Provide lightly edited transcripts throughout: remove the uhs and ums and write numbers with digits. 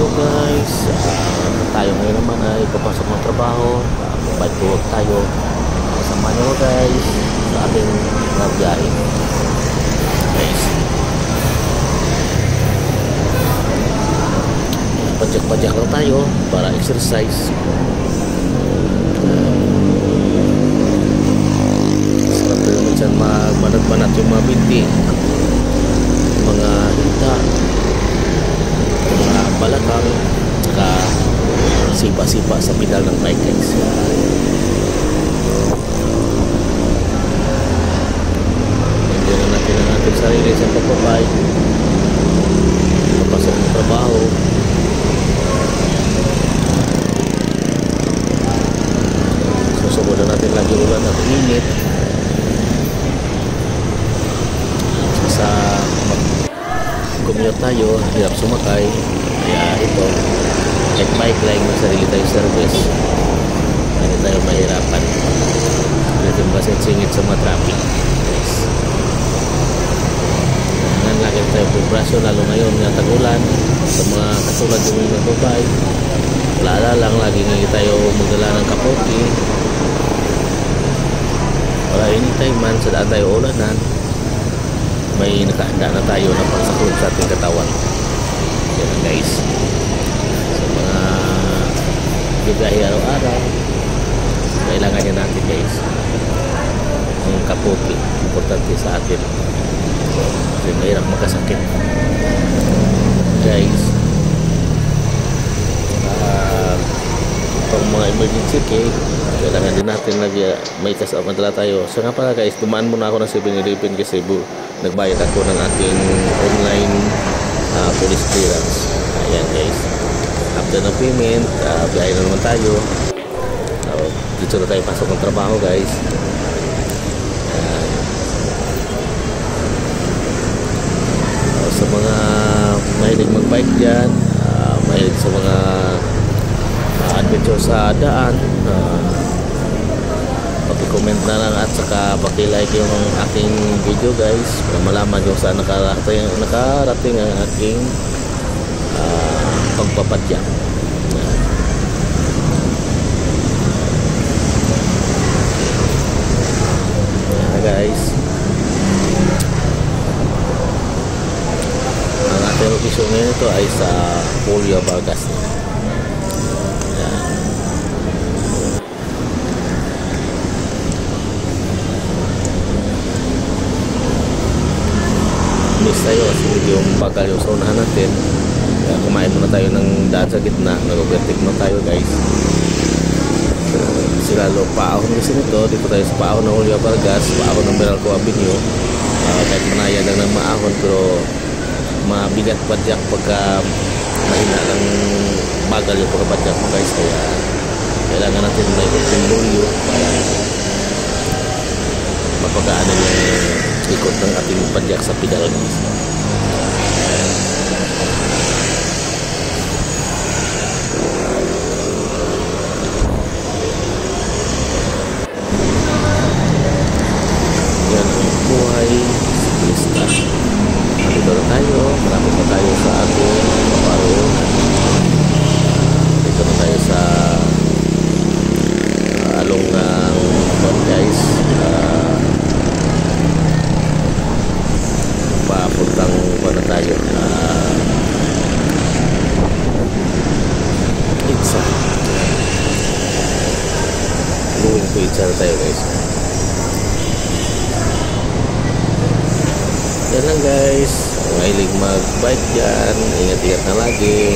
Hello guys, tayo ngayon naman ay papasok ng trabaho. Mobile to work tayo. Kasama nyo guys sa ating biyahe. Guys, pajak-pajak lang tayo para exercise. Sarap na naman dyan magbanat-banat yung mga binti, mga hinta, mga balakang, saka sipa-sipa sa pedal ng bike guys. Nandiyan na natin ang ating sarili sa pagbabike, papasok ng trabaho. Susunod na natin lagi ulan at init sa commute tayo, hirap sumakay. Kaya ito, like bike lang yung sarili tayo service, hindi tayo mahirapan. Hindi ba singit sa mga traffic guys. Ngayon lagi tayo pubrasyo, lalo ngayon nga tag-ulan. Sa mga katulad yung nagbabike, wala lang, lagi nga tayo magdala ng kapote para anytime man sa daan tayo ulanan, may nakahanda na tayo na pangsaklog sa ating katawan. Yan guys, sa mga bigahe araw-araw, kailangan niya natin guys ang kapote. Importante sa atin kasi mahirap magkasakit guys. Pang mga emergency case, kailangan din natin may kasama dala tayo. So nga pala guys, dumaan muna ako ng 7-Eleven kasi nagbayad ako ng ating online police clearance. Ayan guys, after ng payment, biyahe na naman tayo. Dito na tayo pasok ng trabaho guys. Sa mga mahilig magbike dyan, mahilig sa mga adventure sa daan, paki-comment na lang at saka paki-like yung aking video guys para malaman yung saan nakarating ang aking pagpapadyak. Guys, ang ating location ngayon ito ay sa Julio Vargas. Miss tayo kasi medyo bagal yung sa unahan natin. Kaya kumain muna tayo ng daan sa gitna, nag-overtake na tayo guys. Sila paahon kasi nito, dito tayo sa paahon ng Julio Vargas, paahon ng Meralco Avenue. Kahit manaya lang ng maahon, pero mabigat padyak pagka mahina lang bagal yung pagkapadyak mo guys. Kaya kailangan natin may Julio para mapagaanan yung ikot ng ating padyak sa pedal guys. Yan ang buhay siklista. Dito na tayo, marami pa tayo sa ating paparo. Dito na tayo sa along ng guys, papuntang na tayo Itza. Going to Itza na tayo guys. Yan lang guys, mahilig mag-bike dyan, ingat-ingat na lagi,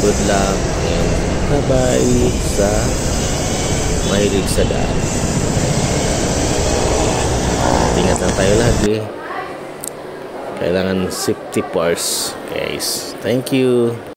good luck and bye bye sa mahilig sa daan. Ingat lang tayo lagi, kailangan safety first guys. Thank you.